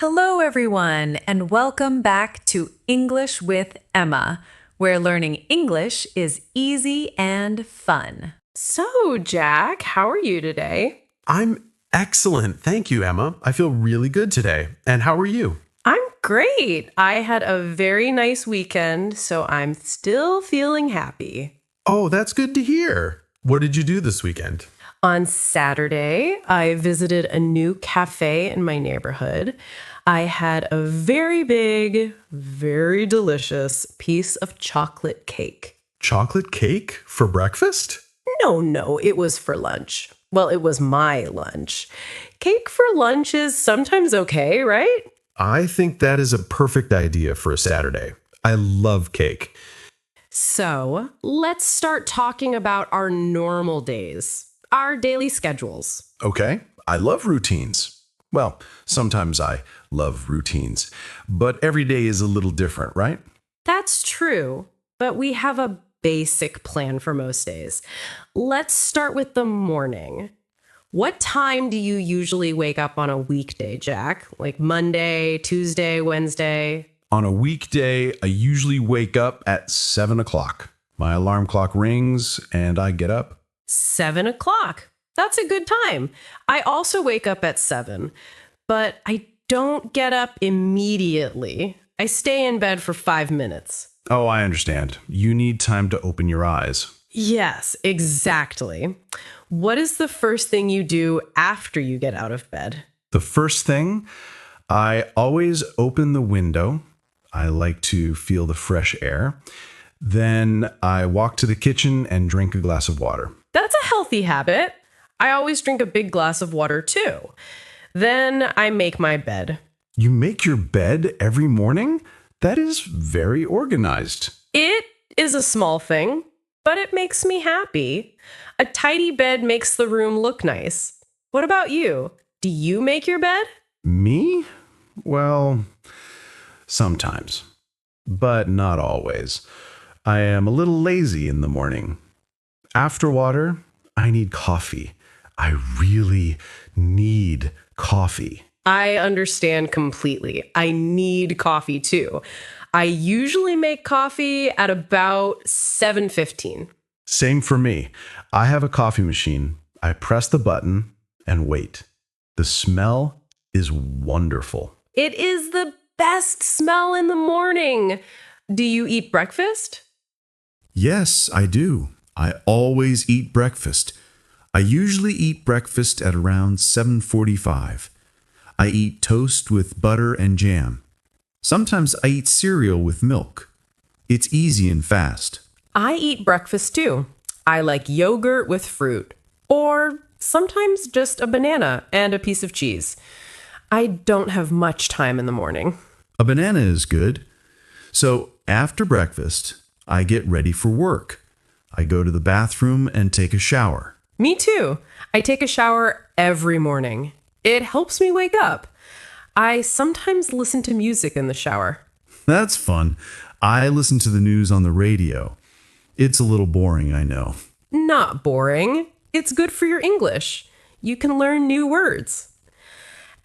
Hello, everyone, and welcome back to English with Emma, where learning English is easy and fun. So, Jack, how are you today? I'm excellent. Thank you, Emma. I feel really good today. And how are you? I'm great. I had a very nice weekend, so I'm still feeling happy. Oh, that's good to hear. What did you do this weekend? On Saturday, I visited a new cafe in my neighborhood. I had a very big, very delicious piece of chocolate cake. Chocolate cake for breakfast? No, it was for lunch. Well, it was my lunch. Cake for lunch is sometimes okay, right? I think that is a perfect idea for a Saturday. I love cake. So, let's start talking about our normal days, our daily schedules. Okay, I love routines. Well, sometimes I love routines, but every day is a little different, right? That's true, but we have a basic plan for most days. Let's start with the morning. What time do you usually wake up on a weekday, Jack? Like Monday, Tuesday, Wednesday? On a weekday, I usually wake up at 7 o'clock. My alarm clock rings and I get up. 7 o'clock. That's a good time. I also wake up at 7, but I don't get up immediately. I stay in bed for 5 minutes. Oh, I understand. You need time to open your eyes. Yes, exactly. What is the first thing you do after you get out of bed? The first thing, I always open the window. I like to feel the fresh air. Then I walk to the kitchen and drink a glass of water. That's a healthy habit. I always drink a big glass of water too. Then I make my bed. You make your bed every morning? That is very organized. It is a small thing, but it makes me happy. A tidy bed makes the room look nice. What about you? Do you make your bed? Me? Well, sometimes, but not always. I am a little lazy in the morning. After water, I need coffee. I really need coffee. I understand completely. I need coffee too. I usually make coffee at about 7:15. Same for me. I have a coffee machine. I press the button and wait. The smell is wonderful. It is the best smell in the morning. Do you eat breakfast? Yes, I do. I always eat breakfast. I usually eat breakfast at around 7:45. I eat toast with butter and jam. Sometimes I eat cereal with milk. It's easy and fast. I eat breakfast too. I like yogurt with fruit, or sometimes just a banana and a piece of cheese. I don't have much time in the morning. A banana is good. So after breakfast, I get ready for work. I go to the bathroom and take a shower. Me too. I take a shower every morning. It helps me wake up. I sometimes listen to music in the shower. That's fun. I listen to the news on the radio. It's a little boring, I know. Not boring. It's good for your English. You can learn new words.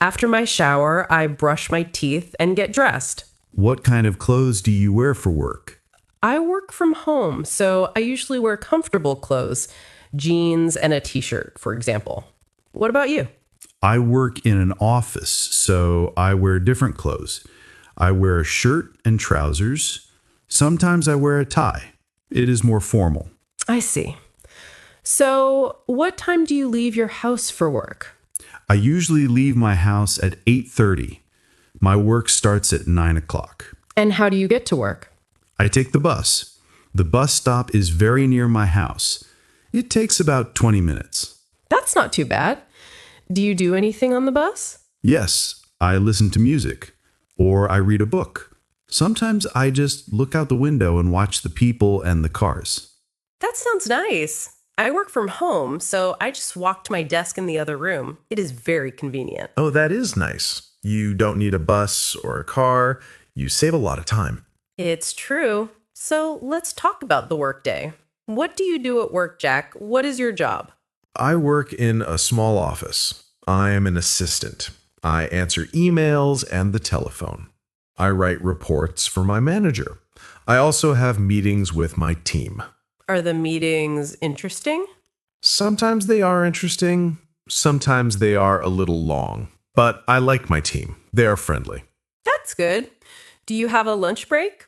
After my shower, I brush my teeth and get dressed. What kind of clothes do you wear for work? I work from home, so I usually wear comfortable clothes, jeans and a t-shirt, for example. What about you? I work in an office, so I wear different clothes. I wear a shirt and trousers. Sometimes I wear a tie. It is more formal. I see. So, what time do you leave your house for work? I usually leave my house at 8:30. My work starts at 9 o'clock. And how do you get to work? I take the bus. The bus stop is very near my house. It takes about 20 minutes. That's not too bad. Do you do anything on the bus? Yes, I listen to music, or I read a book. Sometimes I just look out the window and watch the people and the cars. That sounds nice. I work from home, so I just walk to my desk in the other room. It is very convenient. Oh, that is nice. You don't need a bus or a car. You save a lot of time. It's true. So let's talk about the workday. What do you do at work, Jack? What is your job? I work in a small office. I am an assistant. I answer emails and the telephone. I write reports for my manager. I also have meetings with my team. Are the meetings interesting? Sometimes they are interesting, sometimes they are a little long. But I like my team. They are friendly. That's good. Do you have a lunch break?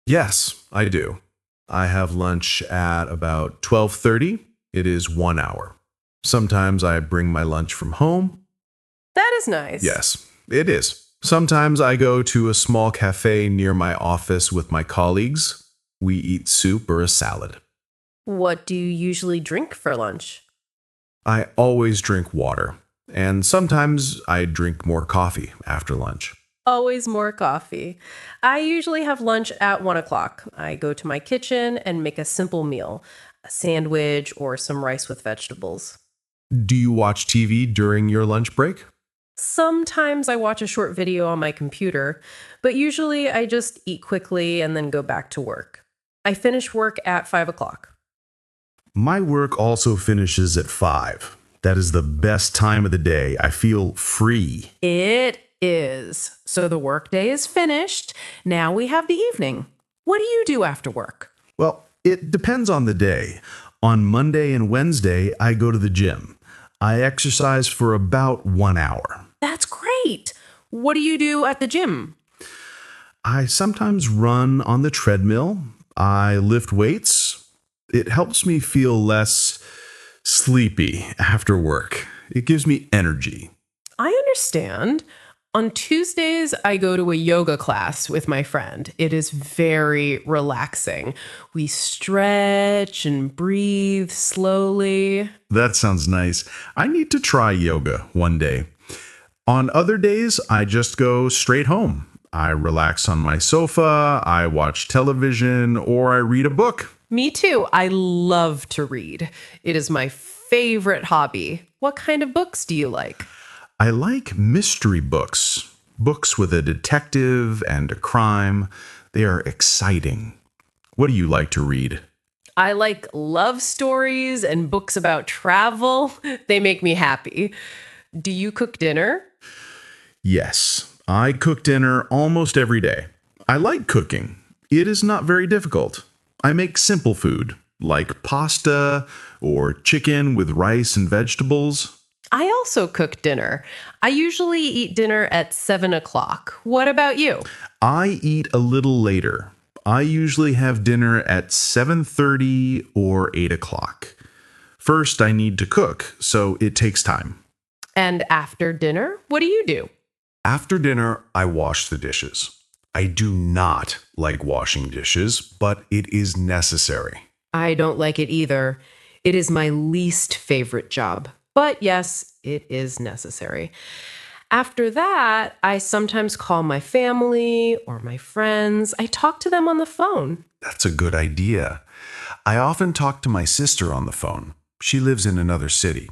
Yes, I do. I have lunch at about 12:30. It is 1 hour. Sometimes I bring my lunch from home. That is nice. Yes, it is. Sometimes I go to a small cafe near my office with my colleagues. We eat soup or a salad. What do you usually drink for lunch? I always drink water, and sometimes I drink more coffee after lunch. Always more coffee. I usually have lunch at 1 o'clock. I go to my kitchen and make a simple meal, a sandwich or some rice with vegetables. Do you watch TV during your lunch break? Sometimes I watch a short video on my computer, but usually I just eat quickly and then go back to work. I finish work at 5 o'clock. My work also finishes at 5. That is the best time of the day. I feel free. It is. So the workday is finished. Now we have the evening. What do you do after work? Well, it depends on the day. On Monday and Wednesday, I go to the gym. I exercise for about 1 hour. That's great. What do you do at the gym? I sometimes run on the treadmill. I lift weights. It helps me feel less sleepy after work. It gives me energy. I understand. On Tuesdays, I go to a yoga class with my friend. It is very relaxing. We stretch and breathe slowly. That sounds nice. I need to try yoga one day. On other days, I just go straight home. I relax on my sofa, I watch television, or I read a book. Me too. I love to read. It is my favorite hobby. What kind of books do you like? I like mystery books. Books with a detective and a crime. They are exciting. What do you like to read? I like love stories and books about travel. They make me happy. Do you cook dinner? Yes, I cook dinner almost every day. I like cooking. It is not very difficult. I make simple food, like pasta or chicken with rice and vegetables. I also cook dinner. I usually eat dinner at 7 o'clock. What about you? I eat a little later. I usually have dinner at 7:30 or 8 o'clock. First, I need to cook, so it takes time. And after dinner, what do you do? After dinner, I wash the dishes. I do not like washing dishes, but it is necessary. I don't like it either. It is my least favorite job. But yes, it is necessary. After that, I sometimes call my family or my friends. I talk to them on the phone. That's a good idea. I often talk to my sister on the phone. She lives in another city.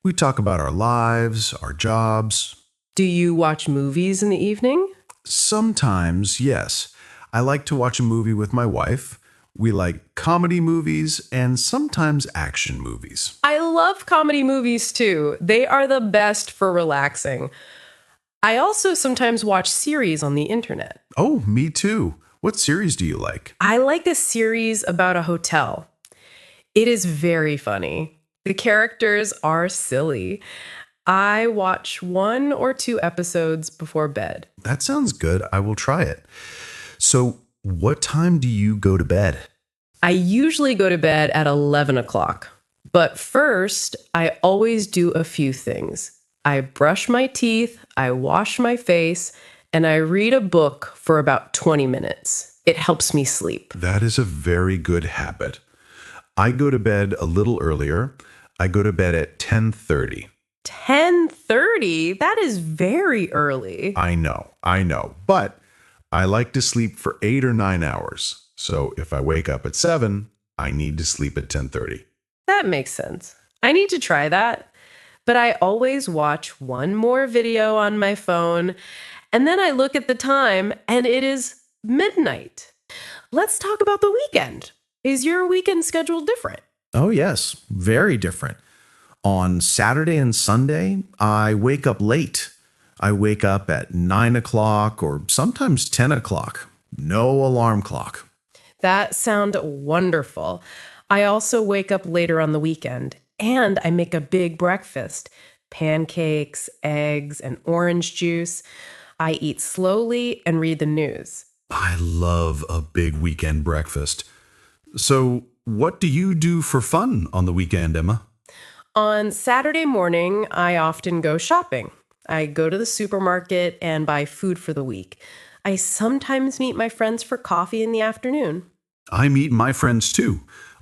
We talk about our lives, our jobs. Do you watch movies in the evening? Sometimes, yes. I like to watch a movie with my wife. We like comedy movies and sometimes action movies. I love comedy movies too. They are the best for relaxing. I also sometimes watch series on the internet. Oh, me too. What series do you like? I like a series about a hotel. It is very funny. The characters are silly. I watch 1 or 2 episodes before bed. That sounds good. I will try it. So, what time do you go to bed? I usually go to bed at 11 o'clock. But first, I always do a few things. I brush my teeth, I wash my face, and I read a book for about 20 minutes. It helps me sleep. That is a very good habit. I go to bed a little earlier. I go to bed at 10:30. 10:30? That is very early. I know. But I like to sleep for 8 or 9 hours. So if I wake up at 7, I need to sleep at 10:30. That makes sense. I need to try that. But I always watch one more video on my phone, and then I look at the time, and it is midnight. Let's talk about the weekend. Is your weekend schedule different? Oh, yes, very different. On Saturday and Sunday, I wake up late. I wake up at 9 o'clock or sometimes 10 o'clock. No alarm clock. That sounds wonderful. I also wake up later on the weekend and I make a big breakfast. Pancakes, eggs, and orange juice. I eat slowly and read the news. I love a big weekend breakfast. So, what do you do for fun on the weekend, Emma? On Saturday morning, I often go shopping. I go to the supermarket and buy food for the week. I sometimes meet my friends for coffee in the afternoon. I meet my friends too.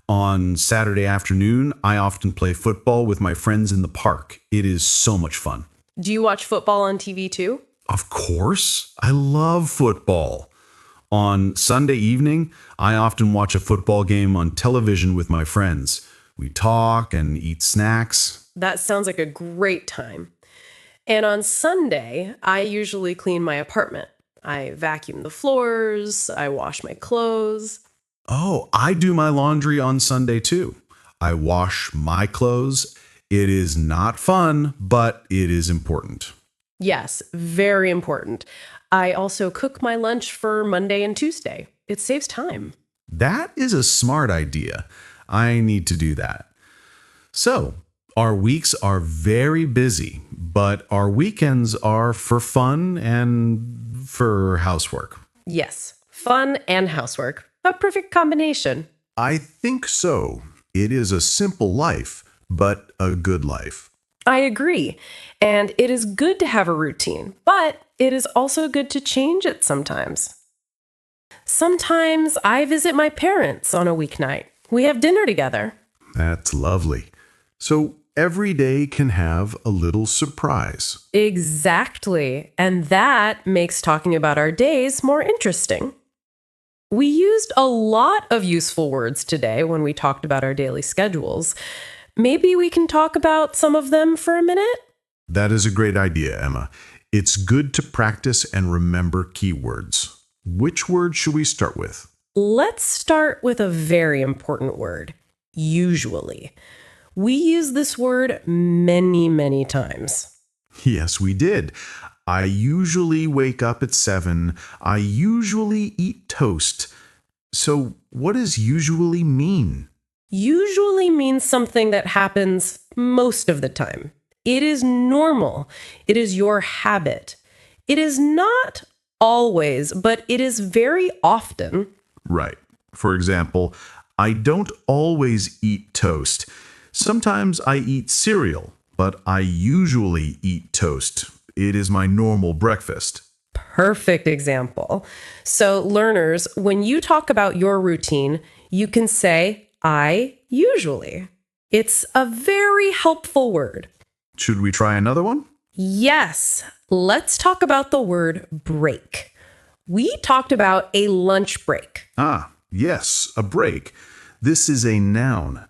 On Saturday afternoon, I often play football with my friends in the park. It is so much fun. Do you watch football on TV too? Of course, I love football. On Sunday evening, I often watch a football game on television with my friends. We talk and eat snacks. That sounds like a great time. And on Sunday, I usually clean my apartment. I vacuum the floors, I wash my clothes. Oh, I do my laundry on Sunday too. I wash my clothes. It is not fun, but it is important. Yes, very important. I also cook my lunch for Monday and Tuesday. It saves time. That is a smart idea. I need to do that. So, our weeks are very busy, but our weekends are for fun and for housework. Yes, fun and housework. A perfect combination. I think so. It is a simple life, but a good life. I agree. And it is good to have a routine, but it is also good to change it sometimes. Sometimes I visit my parents on a weeknight. We have dinner together. That's lovely. So every day can have a little surprise. Exactly. And that makes talking about our days more interesting. We used a lot of useful words today when we talked about our daily schedules. Maybe we can talk about some of them for a minute? That is a great idea, Emma. It's good to practice and remember keywords. Which word should we start with? Let's start with a very important word, usually. We use this word many, many times. Yes, we did. I usually wake up at 7. I usually eat toast. So, what does usually mean? Usually means something that happens most of the time. It is normal. It is your habit. It is not always, but it is very often. Right. For example, I don't always eat toast. Sometimes I eat cereal, but I usually eat toast. It is my normal breakfast. Perfect example. So, learners, when you talk about your routine, you can say, I usually. It's a very helpful word. Should we try another one? Yes. Let's talk about the word break. We talked about a lunch break. Ah, yes, a break. This is a noun.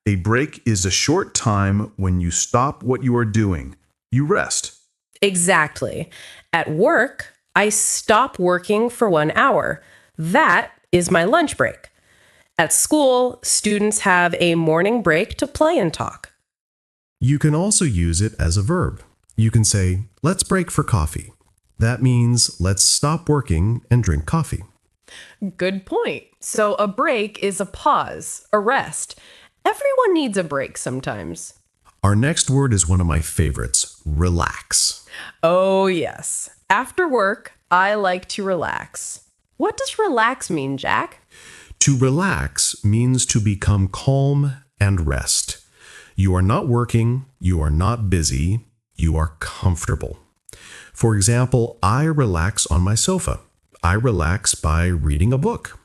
A break is a short time when you stop what you are doing. You rest. Exactly. At work, I stop working for 1 hour. That is my lunch break. At school, students have a morning break to play and talk. You can also use it as a verb. You can say, let's break for coffee. That means let's stop working and drink coffee. Good point. So a break is a pause, a rest. Everyone needs a break sometimes. Our next word is one of my favorites, relax. Oh, yes. After work, I like to relax. What does relax mean, Jack? To relax means to become calm and rest. You are not working, you are not busy, you are comfortable. For example, I relax on my sofa. I relax by reading a book.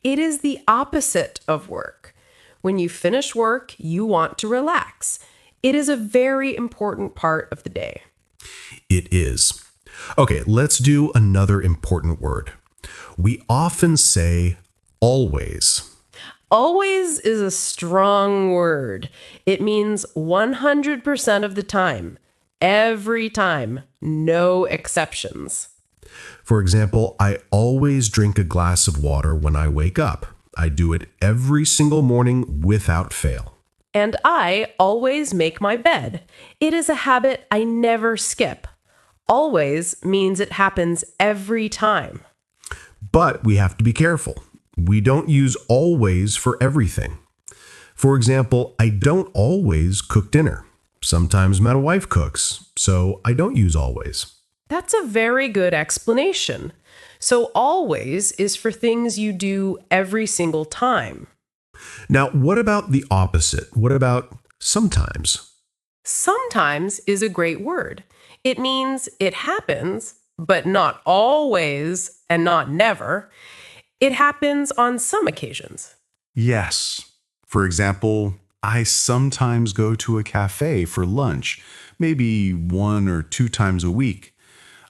It is the opposite of work. When you finish work, you want to relax. It is a very important part of the day. It is. Okay, let's do another important word. We often say always. Always is a strong word. It means 100% of the time. Every time. No exceptions. For example, I always drink a glass of water when I wake up. I do it every single morning without fail. And I always make my bed. It is a habit I never skip. Always means it happens every time. But we have to be careful. We don't use always for everything. For example, I don't always cook dinner. Sometimes my wife cooks, so I don't use always. That's a very good explanation. So always is for things you do every single time. Now, what about the opposite? What about sometimes? Sometimes is a great word. It means it happens, but not always and not never. It happens on some occasions. Yes. For example, I sometimes go to a cafe for lunch, maybe 1 or 2 times a week.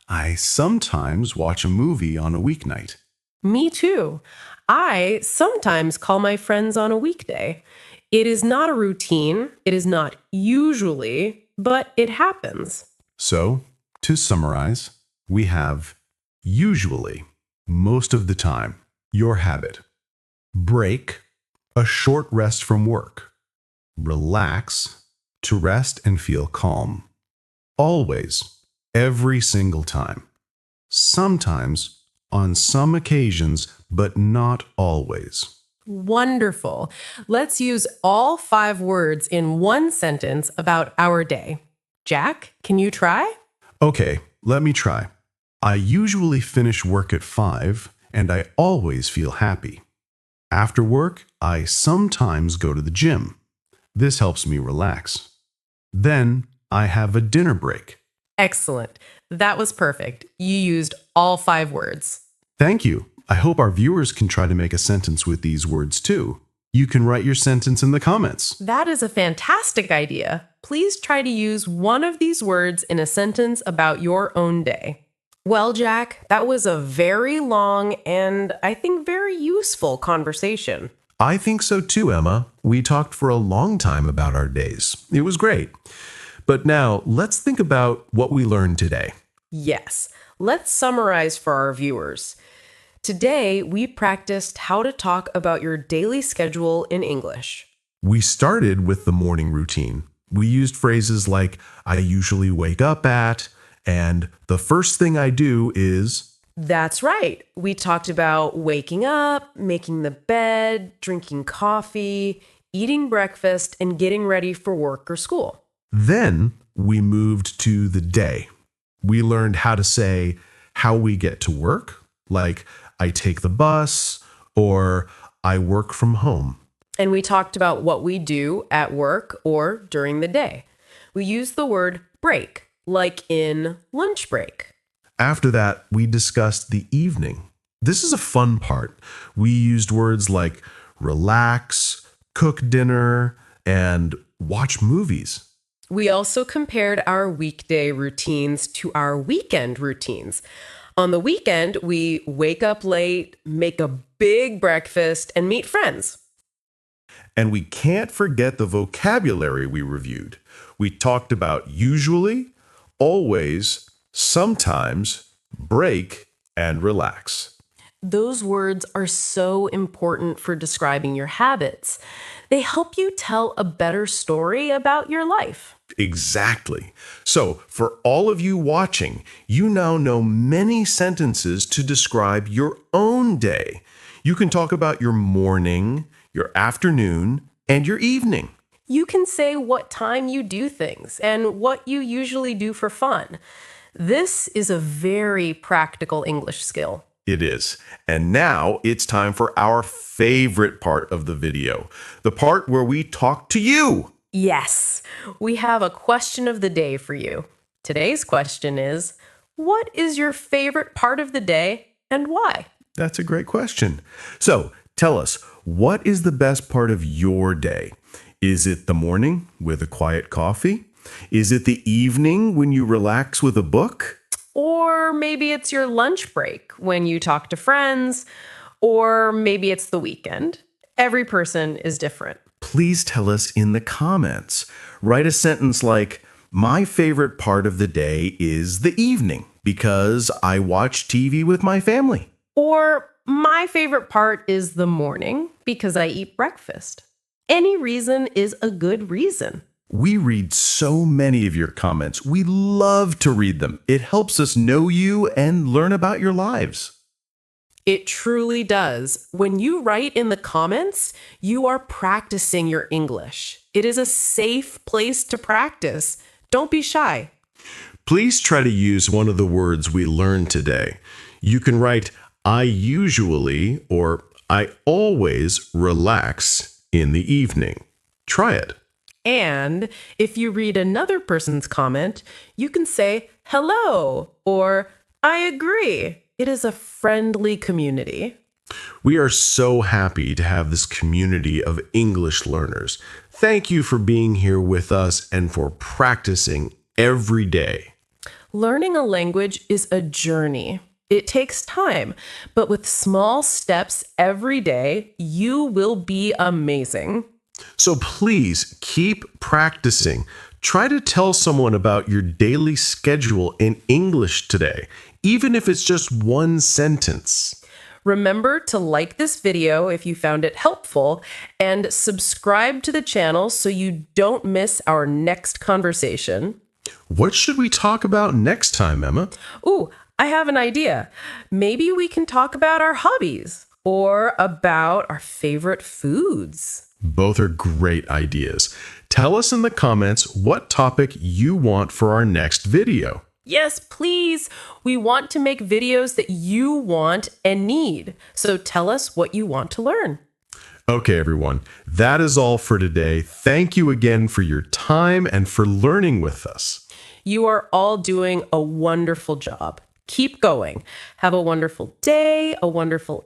I sometimes watch a movie on a weeknight. Me too. I sometimes call my friends on a weekday. It is not a routine. It is not usually, but it happens. So, to summarize, we have usually, most of the time, your habit. Break, a short rest from work. Relax, to rest and feel calm. Always, every single time. Sometimes, on some occasions, but not always. Wonderful. Let's use all 5 words in one sentence about our day. Jack, can you try? Okay, let me try. I usually finish work at 5, and I always feel happy. After work, I sometimes go to the gym. This helps me relax. Then I have a dinner break. Excellent. That was perfect. You used all 5 words. Thank you. I hope our viewers can try to make a sentence with these words too. You can write your sentence in the comments. That is a fantastic idea. Please try to use one of these words in a sentence about your own day. Well, Jack, that was a very long and I think very useful conversation. I think so too, Emma. We talked for a long time about our days. It was great. But now let's think about what we learned today. Yes, let's summarize for our viewers. Today, we practiced how to talk about your daily schedule in English. We started with the morning routine. We used phrases like, I usually wake up at, and the first thing I do is. That's right. We talked about waking up, making the bed, drinking coffee, eating breakfast, and getting ready for work or school. Then we moved to the day. We learned how to say how we get to work, like I take the bus or I work from home. And we talked about what we do at work or during the day. We used the word break, like in lunch break. After that, we discussed the evening. This is a fun part. We used words like relax, cook dinner, and watch movies. We also compared our weekday routines to our weekend routines. On the weekend, we wake up late, make a big breakfast, and meet friends. And we can't forget the vocabulary we reviewed. We talked about usually, always, sometimes, break, and relax. Those words are so important for describing your habits. They help you tell a better story about your life. Exactly. So, for all of you watching, you now know many sentences to describe your own day. You can talk about your morning, your afternoon, and your evening. You can say what time you do things and what you usually do for fun. This is a very practical English skill. It is. And now it's time for our favorite part of the video, the part where we talk to you. Yes, we have a question of the day for you. Today's question is, what is your favorite part of the day and why? That's a great question. So tell us, what is the best part of your day? Is it the morning with a quiet coffee? Is it the evening when you relax with a book? Or maybe it's your lunch break when you talk to friends, or maybe it's the weekend. Every person is different. Please tell us in the comments. Write a sentence like, my favorite part of the day is the evening because I watch TV with my family. Or my favorite part is the morning because I eat breakfast. Any reason is a good reason. We read so many of your comments. We love to read them. It helps us know you and learn about your lives. It truly does. When you write in the comments, you are practicing your English. It is a safe place to practice. Don't be shy. Please try to use one of the words we learned today. You can write, I usually or I always relax in the evening. Try it. And if you read another person's comment, you can say, hello, or I agree. It is a friendly community. We are so happy to have this community of English learners. Thank you for being here with us and for practicing every day. Learning a language is a journey. It takes time, but with small steps every day, you will be amazing. So please keep practicing. Try to tell someone about your daily schedule in English today, even if it's just one sentence. Remember to like this video if you found it helpful and subscribe to the channel so you don't miss our next conversation. What should we talk about next time, Emma? Ooh, I have an idea. Maybe we can talk about our hobbies or about our favorite foods. Both are great ideas. Tell us in the comments what topic you want for our next video. Yes, please. We want to make videos that you want and need. So tell us what you want to learn. Okay, everyone, that is all for today. Thank you again for your time and for learning with us. You are all doing a wonderful job. Keep going. Have a wonderful day, a wonderful